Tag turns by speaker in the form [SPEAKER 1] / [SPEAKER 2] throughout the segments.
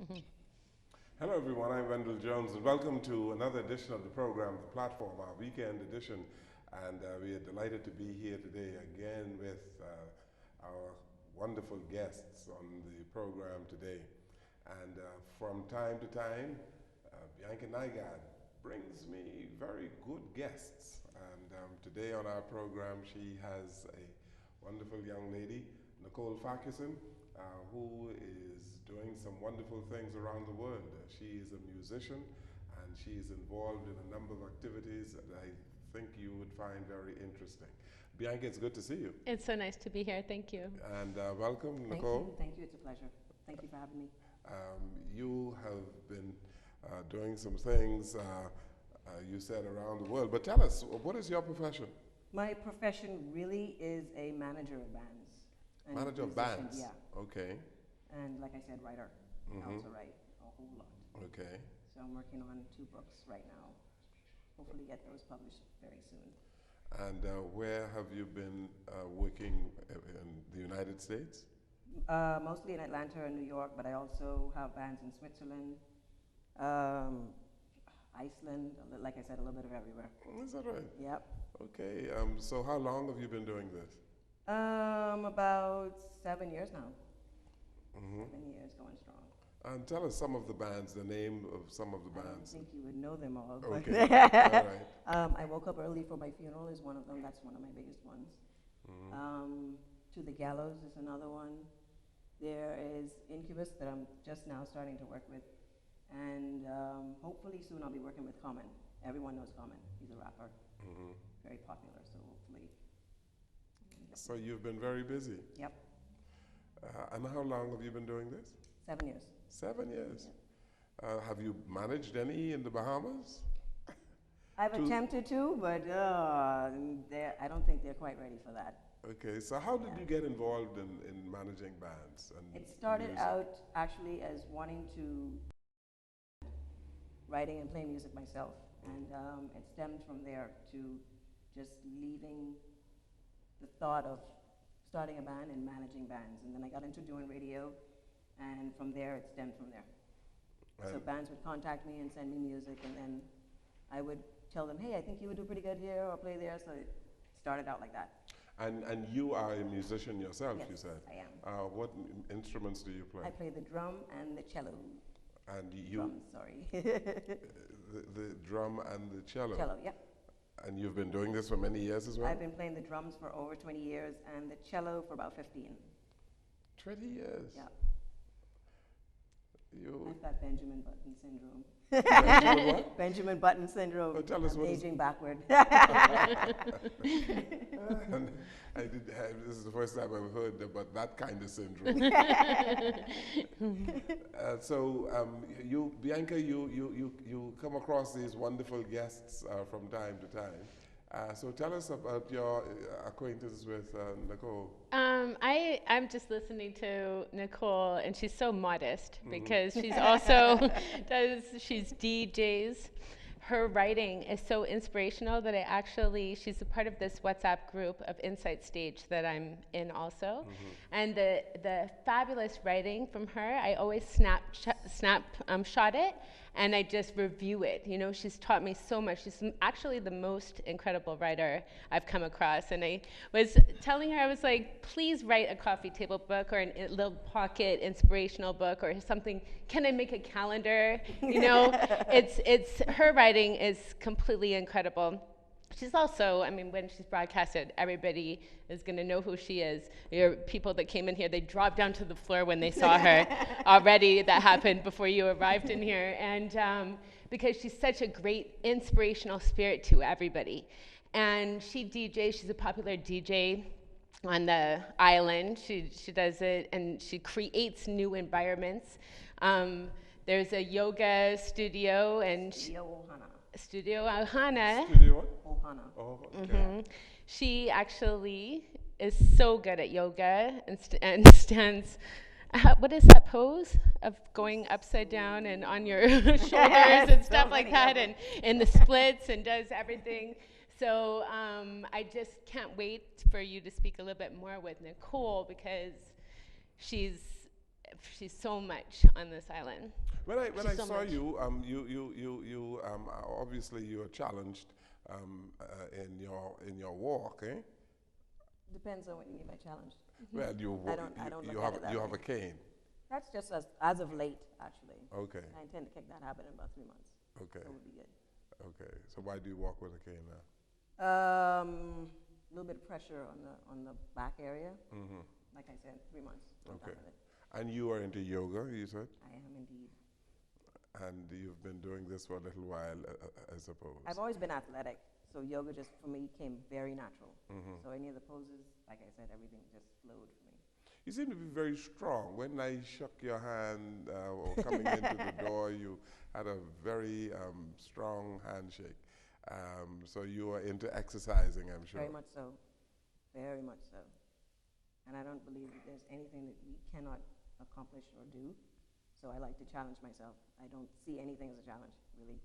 [SPEAKER 1] Hello everyone, I'm Wendal Jones and welcome to another edition of the program, The Platform, our weekend edition. And we are delighted to be here today again with our wonderful guests on the program today. And from time to time, Bianca Nygard brings me very good guests. And today on our program, she has a wonderful young lady, Nicole Farqueson, who is doing some wonderful things around the world. She is a musician and she is involved in a number of activities that I think you would find very interesting. Bianca, it's good to see you.
[SPEAKER 2] It's so nice to be here. Thank you.
[SPEAKER 1] And welcome, Nicole.
[SPEAKER 3] Thank you. It's a pleasure. Thank you for having me.
[SPEAKER 1] You have been doing some things, you said, around the world. But tell us, what is your profession?
[SPEAKER 3] My profession really is a manager of bands. and
[SPEAKER 1] Manager of
[SPEAKER 3] musician,
[SPEAKER 1] bands?
[SPEAKER 3] Yeah.
[SPEAKER 1] Okay.
[SPEAKER 3] And like I said, writer. I
[SPEAKER 1] Mhm.
[SPEAKER 3] also write a whole lot.
[SPEAKER 1] Okay.
[SPEAKER 3] So I'm working on 2 books right now. Hopefully get those published very soon.
[SPEAKER 1] And where have you been working in the United States?
[SPEAKER 3] Mostly in Atlanta and New York, but I also have bands in Switzerland, Iceland, like I said, a little bit of everywhere.
[SPEAKER 1] Is that right?
[SPEAKER 3] Yep.
[SPEAKER 1] Okay. So how long have you been doing this?
[SPEAKER 3] About 7 years now.
[SPEAKER 1] Hmm.
[SPEAKER 3] 7 years going strong.
[SPEAKER 1] And tell us some of the bands, the name of some of the
[SPEAKER 3] I don't
[SPEAKER 1] bands.
[SPEAKER 3] think you would know them all. But
[SPEAKER 1] Okay. All right.
[SPEAKER 3] I Woke Up Early for My Funeral is one of them. That's one of my biggest ones.
[SPEAKER 1] Mhm.
[SPEAKER 3] To the Gallows is another one. There is Incubus that I'm just now starting to work with. And hopefully soon I'll be working with Common. Everyone knows Common. He's a rapper.
[SPEAKER 1] Mhm.
[SPEAKER 3] Very popular, so hopefully.
[SPEAKER 1] So you've been very busy.
[SPEAKER 3] Yep.
[SPEAKER 1] And how long have you been doing this?
[SPEAKER 3] 7 years.
[SPEAKER 1] 7 years. Have you managed any in the Bahamas?
[SPEAKER 3] I've
[SPEAKER 1] To-
[SPEAKER 3] attempted to, but I don't think they're quite ready for that.
[SPEAKER 1] Okay, so how did
[SPEAKER 3] Yeah.
[SPEAKER 1] you get involved in managing bands? And
[SPEAKER 3] It started
[SPEAKER 1] music?
[SPEAKER 3] out actually as wanting to writing and playing music myself, and it stemmed from there to just leaving the thought of starting a band and managing bands, and then I got into doing radio, and from there it stemmed from there. So
[SPEAKER 1] And-
[SPEAKER 3] bands would contact me and send me music, and then I would tell them, hey, I think you would do pretty good here or play there, so it started out like that.
[SPEAKER 1] And you are a musician yourself,
[SPEAKER 3] Yes,
[SPEAKER 1] you said.
[SPEAKER 3] I am.
[SPEAKER 1] What instruments do you play?
[SPEAKER 3] I play the drum and the cello.
[SPEAKER 1] And you,
[SPEAKER 3] Drums, sorry.
[SPEAKER 1] the drum and the cello.
[SPEAKER 3] Cello, yep.
[SPEAKER 1] And you've been doing this for many years as well?
[SPEAKER 3] I've been playing the drums for over 20 years and the cello for about 15.
[SPEAKER 1] 20 years.
[SPEAKER 3] Yeah.
[SPEAKER 1] You,
[SPEAKER 3] I've got Benjamin Button syndrome.
[SPEAKER 1] Benjamin what?
[SPEAKER 3] Benjamin Button syndrome.
[SPEAKER 1] Oh, tell us
[SPEAKER 3] I'm
[SPEAKER 1] what is-
[SPEAKER 3] aging backward.
[SPEAKER 1] And this is the first time I've heard about that kind of syndrome. You, Bianca, you come across these wonderful guests from time to time. So tell us about your acquaintance with Nicole.
[SPEAKER 2] I'm just listening to Nicole, and she's so modest because she's also she's DJs. Her writing is so inspirational that she's a part of this WhatsApp group of Insight Stage that I'm in also. And the fabulous writing from her, I always snapshot it, and I just review it. You know, she's taught me so much. She's actually the most incredible writer I've come across. And I was telling her, I was like, please write a coffee table book or a little pocket inspirational book or something. Can I make a calendar? You know, it's her writing is completely incredible. She's also, I mean, when she's broadcasted, everybody is going to know who she is. Your people that came in here, they dropped down to the floor when they saw her already. That happened before you arrived in here. And because she's such a great inspirational spirit to everybody. And she DJs, she's a popular DJ on the island. She does it, and she creates new environments. There's a yoga studio, and Studio Ohana.
[SPEAKER 1] Studio what?
[SPEAKER 3] Ohana.
[SPEAKER 1] Oh, okay.
[SPEAKER 2] She actually is so good at yoga and stands. What is that pose of going upside down and on your shoulders and stuff like that, and in the splits, and does everything. So I just can't wait for you to speak a little bit more with Nicole, because she's she's so much on this island.
[SPEAKER 1] When I
[SPEAKER 2] She's so
[SPEAKER 1] saw
[SPEAKER 2] much.
[SPEAKER 1] you, obviously you were challenged in your walk, eh?
[SPEAKER 3] Depends on what you mean by challenge.
[SPEAKER 1] Well,
[SPEAKER 3] I don't
[SPEAKER 1] you
[SPEAKER 3] look
[SPEAKER 1] have
[SPEAKER 3] at it that
[SPEAKER 1] you have
[SPEAKER 3] way.
[SPEAKER 1] a cane.
[SPEAKER 3] That's just as of late, actually.
[SPEAKER 1] Okay,
[SPEAKER 3] I intend to kick that habit in about 3 months.
[SPEAKER 1] okay,
[SPEAKER 3] So it would be good.
[SPEAKER 1] okay. So why do you walk with a cane now?
[SPEAKER 3] A little bit of pressure on the back area.
[SPEAKER 1] Hmm.
[SPEAKER 3] Like I said, 3 months. On top
[SPEAKER 1] Okay.
[SPEAKER 3] of it.
[SPEAKER 1] And you are into yoga, you said,
[SPEAKER 3] I am indeed.
[SPEAKER 1] and you've been doing this for a little while, I suppose.
[SPEAKER 3] I've always been athletic, so yoga just for me came very natural.
[SPEAKER 1] Mhm.
[SPEAKER 3] So any of the poses, like I said, everything just flowed for me.
[SPEAKER 1] You seem to be very strong. When I shook your hand or coming into the door, you had a very strong handshake. So you are into exercising, I'm sure.
[SPEAKER 3] Very much so. Very much so. And I don't believe that there's anything that we cannot accomplish or do. So I like to challenge myself. I don't see anything as a challenge, really.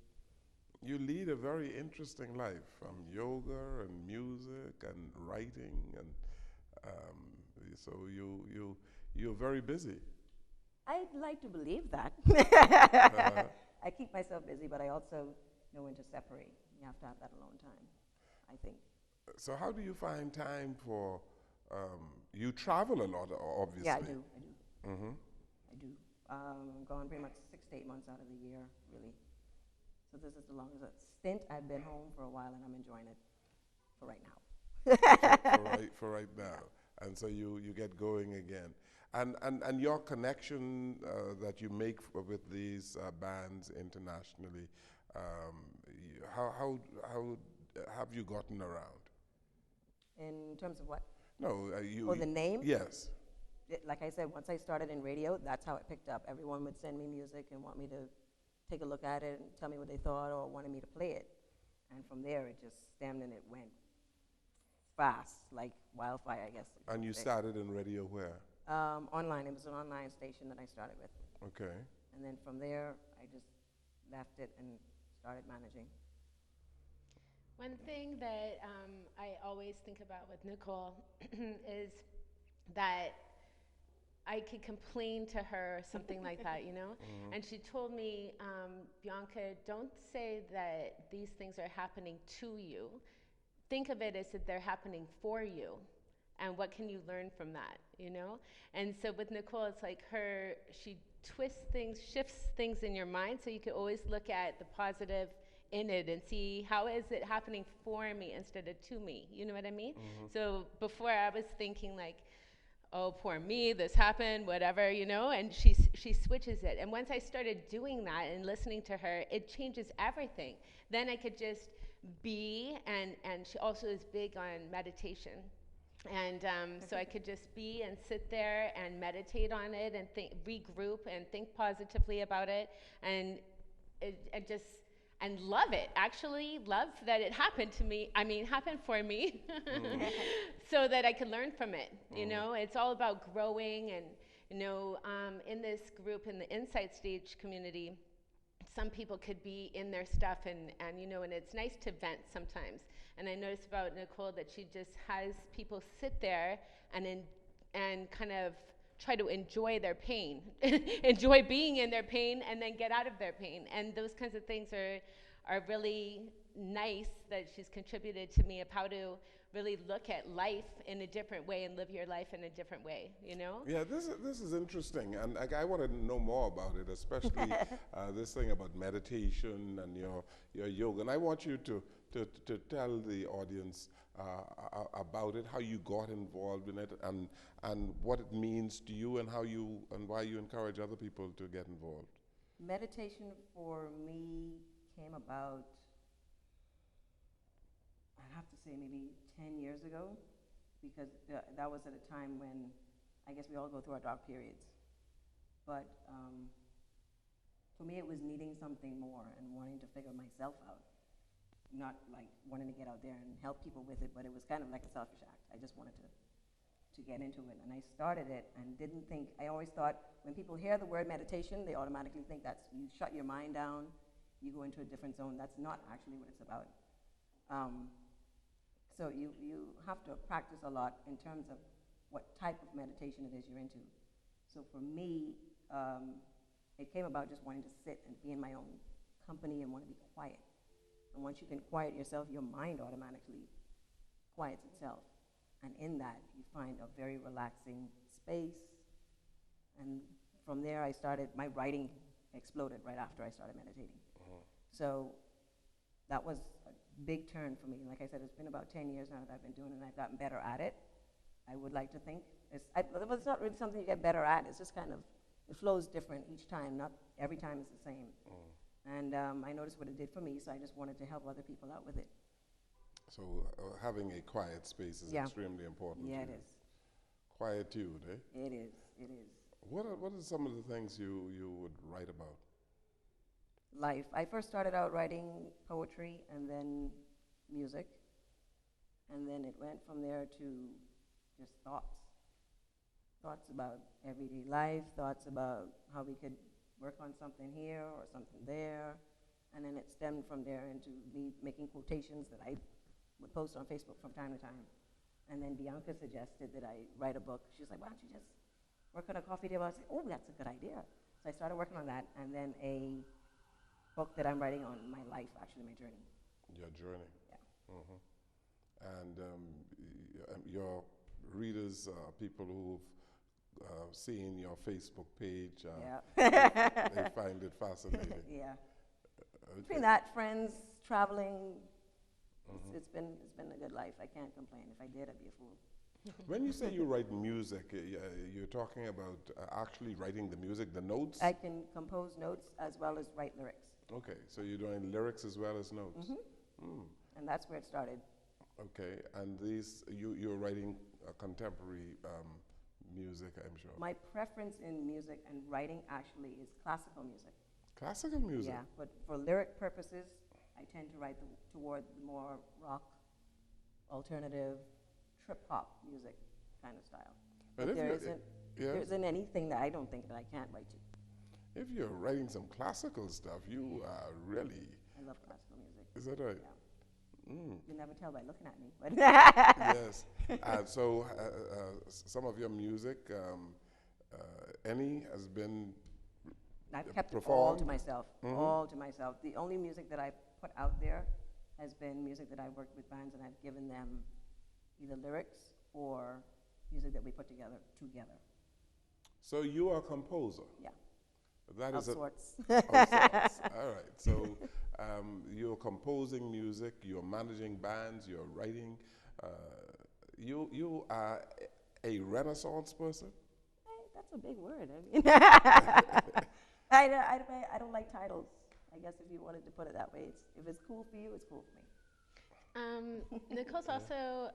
[SPEAKER 1] You lead a very interesting life, from yoga and music and writing, and so you're very busy.
[SPEAKER 3] I'd like to believe that. I keep myself busy, but I also know when to separate. You have to have that alone time, I think.
[SPEAKER 1] So how do you find time for? You travel a lot, obviously.
[SPEAKER 3] Yeah, I do.
[SPEAKER 1] Mm-hmm.
[SPEAKER 3] I do. I'm gone pretty much 6 to 8 months out of the year, really. So this is the longest stint. I've been home for a while, and I'm enjoying it for right now.
[SPEAKER 1] for right now, and so you get going again, and your connection that you make with these bands internationally, how have you gotten around?
[SPEAKER 3] In terms of what?
[SPEAKER 1] No, you.
[SPEAKER 3] Oh, the name?
[SPEAKER 1] Yes.
[SPEAKER 3] Like I said, once I started in radio, that's how it picked up. Everyone would send me music and want me to take a look at it and tell me what they thought or wanted me to play it. And from there, it just stemmed and it went fast, like wildfire, I guess.
[SPEAKER 1] And you started in radio where?
[SPEAKER 3] Online. It was an online station that I started with.
[SPEAKER 1] Okay.
[SPEAKER 3] And then from there, I just left it and started managing.
[SPEAKER 2] One thing that I always think about with Nicole is that I could complain to her or something like that, you know?
[SPEAKER 1] Mm-hmm.
[SPEAKER 2] And she told me, Bianca, don't say that these things are happening to you. Think of it as if they're happening for you. And what can you learn from that, you know? And so with Nicole, it's like she twists things, shifts things in your mind, so you can always look at the positive in it and see how is it happening for me instead of to me. You know what I mean?
[SPEAKER 1] Mm-hmm.
[SPEAKER 2] So before I was thinking like, oh, poor me, this happened, whatever, you know, and she switches it. And once I started doing that and listening to her, it changes everything. Then I could just be, and she also is big on meditation. And so I could just be and sit there and meditate on it and regroup and think positively about it and love it. Actually, love that it happened to me. I mean, happened for me, so that I could learn from it. You know, it's all about growing. And you know, in this group, in the Insight Stage community, some people could be in their stuff, and you know, and it's nice to vent sometimes. And I noticed about Nicole that she just has people sit there and kind of try to enjoy their pain, enjoy being in their pain, and then get out of their pain. And those kinds of things are really nice that she's contributed to me of how to really look at life in a different way and live your life in a different way, you know?
[SPEAKER 1] Yeah, this is interesting, and I want to know more about it, especially this thing about meditation and your yoga. And I want you to tell the audience about it, how you got involved in it, and what it means to you, and why you encourage other people to get involved.
[SPEAKER 3] Meditation for me came about, I'd have to say maybe 10 years ago, because that was at a time when I guess we all go through our dark periods. But for me, it was needing something more and wanting to figure myself out. Not like wanting to get out there and help people with it, but it was kind of like a selfish act. I just wanted to get into it. And I started it and didn't think, I always thought when people hear the word meditation, they automatically think that's you shut your mind down, you go into a different zone. That's not actually what it's about. So you have to practice a lot in terms of what type of meditation it is you're into. So for me, it came about just wanting to sit and be in my own company and want to be quiet. And once you can quiet yourself, your mind automatically quiets itself. And in that, you find a very relaxing space. And from there, my writing exploded right after I started meditating. So that was a big turn for me. Like I said, it's been about 10 years now that I've been doing it, and I've gotten better at it. I would like to think. It's not really something you get better at. It's just kind of, it flows different each time. Not every time is the same. And I noticed what it did for me, so I just wanted to help other people out with it.
[SPEAKER 1] So having a quiet space is extremely important.
[SPEAKER 3] Yeah, it is.
[SPEAKER 1] Quietude, eh?
[SPEAKER 3] It is. It is.
[SPEAKER 1] What are some of the things you would write about?
[SPEAKER 3] Life. I first started out writing poetry and then music. And then it went from there to just thoughts. Thoughts about everyday life, thoughts about how we could work on something here or something there. And then it stemmed from there into me making quotations that I would post on Facebook from time to time. And then Bianca suggested that I write a book. She was like, why don't you just work on a coffee table? I was like, oh, that's a good idea. So I started working on that, and then a book that I'm writing on my life, actually, my journey.
[SPEAKER 1] Your journey.
[SPEAKER 3] Yeah.
[SPEAKER 1] And your readers are people who've seen your Facebook page. They find it fascinating.
[SPEAKER 3] Yeah.
[SPEAKER 1] Okay.
[SPEAKER 3] Between that, friends, traveling, it's been a good life. I can't complain. If I did, I'd be a fool.
[SPEAKER 1] When you say you write music, you're talking about actually writing the music, the notes?
[SPEAKER 3] I can compose notes as well as write lyrics.
[SPEAKER 1] Okay, so you're doing lyrics as well as notes.
[SPEAKER 3] And that's where it started.
[SPEAKER 1] Okay, and you're writing contemporary music, I'm sure.
[SPEAKER 3] My preference in music and writing actually is classical music.
[SPEAKER 1] Classical music?
[SPEAKER 3] Yeah, but for lyric purposes, I tend to write toward more rock, alternative, trip-hop music kind of style. But there isn't anything that I don't think that I can't write to.
[SPEAKER 1] If you're writing some classical stuff, you are really...
[SPEAKER 3] I love classical music.
[SPEAKER 1] Is that right?
[SPEAKER 3] Yeah. You never tell by looking at me. But
[SPEAKER 1] Yes. So some of your music, any has been
[SPEAKER 3] I've kept
[SPEAKER 1] performed?
[SPEAKER 3] it all to myself. All to myself. The only music that I've put out there has been music that I've worked with bands and I've given them either lyrics or music that we put together.
[SPEAKER 1] So you are a composer?
[SPEAKER 3] Yeah.
[SPEAKER 1] That
[SPEAKER 3] of
[SPEAKER 1] is
[SPEAKER 3] sorts.
[SPEAKER 1] Of sorts. All right. So you're composing music, you're managing bands, you're writing. You are a Renaissance person?
[SPEAKER 3] That's a big word. I mean, I don't like titles. I guess if you wanted to put it that way, if it's cool for you, it's cool for me.
[SPEAKER 2] Nicole's also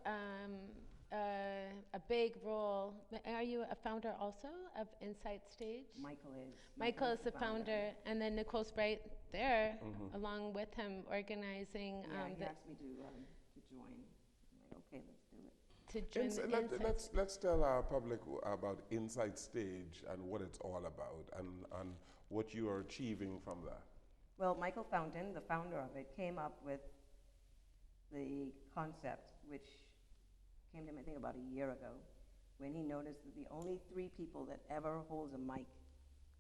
[SPEAKER 2] a big role. Are you a founder also of Insight Stage?
[SPEAKER 3] Michael is.
[SPEAKER 2] Michael is the founder, and then Nicole's right there, along with him, organizing.
[SPEAKER 3] He asked me to join. I'm like, okay, let's do it.
[SPEAKER 2] To join the Insight.
[SPEAKER 1] Let's tell our public about Insight Stage and what it's all about and what you are achieving from that.
[SPEAKER 3] Well, Michael Fountain, the founder of it, came up with the concept, which came to him, I think, about a year ago, when he noticed that the only 3 people that ever holds a mic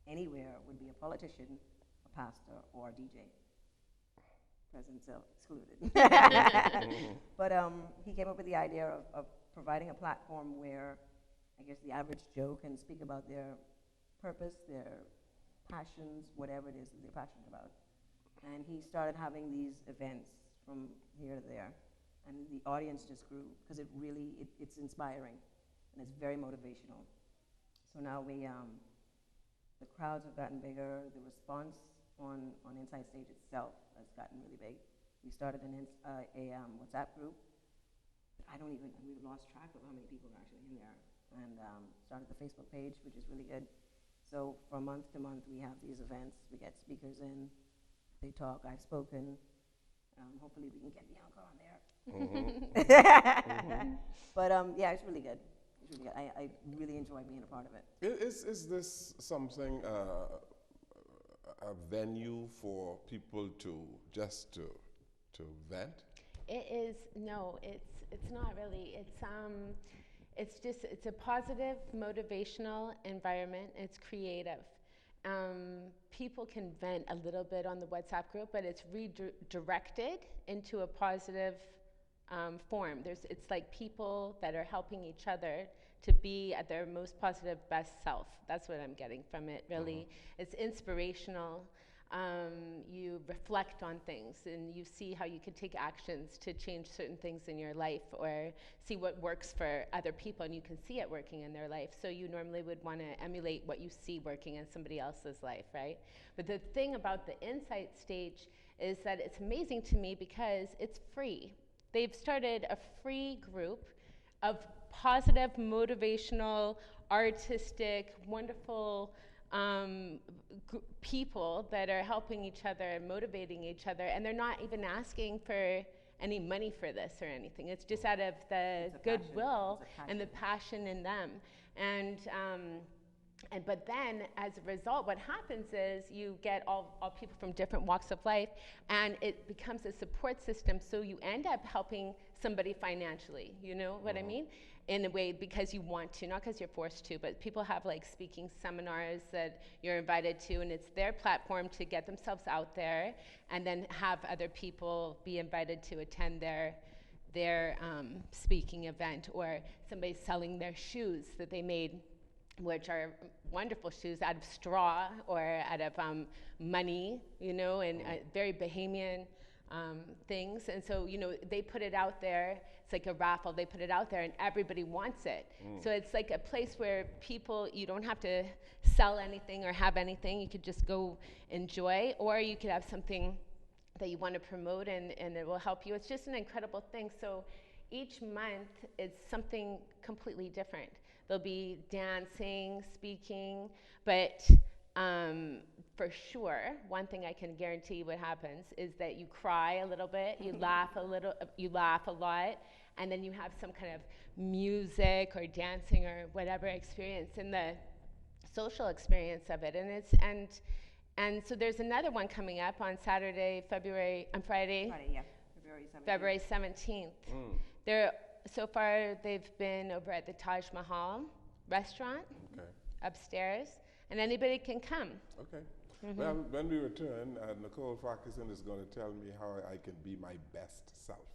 [SPEAKER 3] anywhere would be a politician, a pastor, or a DJ. Presidents excluded. But he came up with the idea of providing a platform where, I guess, the average Joe can speak about their purpose, their passions, whatever it is that they're passionate about. And he started having these events from here to there. And the audience just grew because it's inspiring and it's very motivational. So now the crowds have gotten bigger. The response on Insight Stage itself has gotten really big. We started a WhatsApp group. We've lost track of how many people are actually in there. And started the Facebook page, which is really good. So from month to month, we have these events. We get speakers in. They talk. I've spoken. Hopefully, we can get Bianca on there. But yeah, it's really good. It's really good. I really enjoy being a part of it.
[SPEAKER 1] Is this something, a venue for people to vent?
[SPEAKER 2] It is, no, it's not really. it's a positive, motivational environment. It's creative. People can vent a little bit on the WhatsApp group, but it's redirected into a positive form. It's like people that are helping each other to be at their most positive, best self. That's what I'm getting from it, really. It's inspirational. You reflect on things and you see how you can take actions to change certain things in your life or see what works for other people, and you can see it working in their life. So you normally would want to emulate what you see working in somebody else's life, right? But the thing about the Insight stage is that it's amazing to me because it's free. They've started a free group of positive, motivational, artistic, wonderful people that are helping each other and motivating each other, and they're not even asking for any money for this or anything. It's just out of the goodwill and the passion in them. But then, as a result, what happens is you get all people from different walks of life, and it becomes a support system, so you end up helping somebody financially, you know what I mean? In a way, because you want to, not because you're forced to, but people have like speaking seminars that you're invited to, and it's their platform to get themselves out there, and then have other people be invited to attend their speaking event, or somebody selling their shoes that they made, which are wonderful shoes out of straw or out of money, you know, and very bohemian things. And so, you know, they put it out there. It's like a raffle. They put it out there and everybody wants it. So it's like a place where people, you don't have to sell anything or have anything. You could just go enjoy, or you could have something that you want to promote and it will help you. It's just an incredible thing. So each month is something completely different. There'll be dancing, speaking, but for sure, one thing I can guarantee what happens is that you cry a little bit, you laugh a lot, and then you have some kind of music or dancing or whatever experience, and the social experience of it. And so there's another one coming up on Friday,
[SPEAKER 3] Friday, yeah,
[SPEAKER 2] February 17th. So far, they've been over at the Taj Mahal restaurant upstairs, and anybody can come.
[SPEAKER 1] Okay. Well, when we return, Nicole Farqueson is going to tell me how I can be my best self.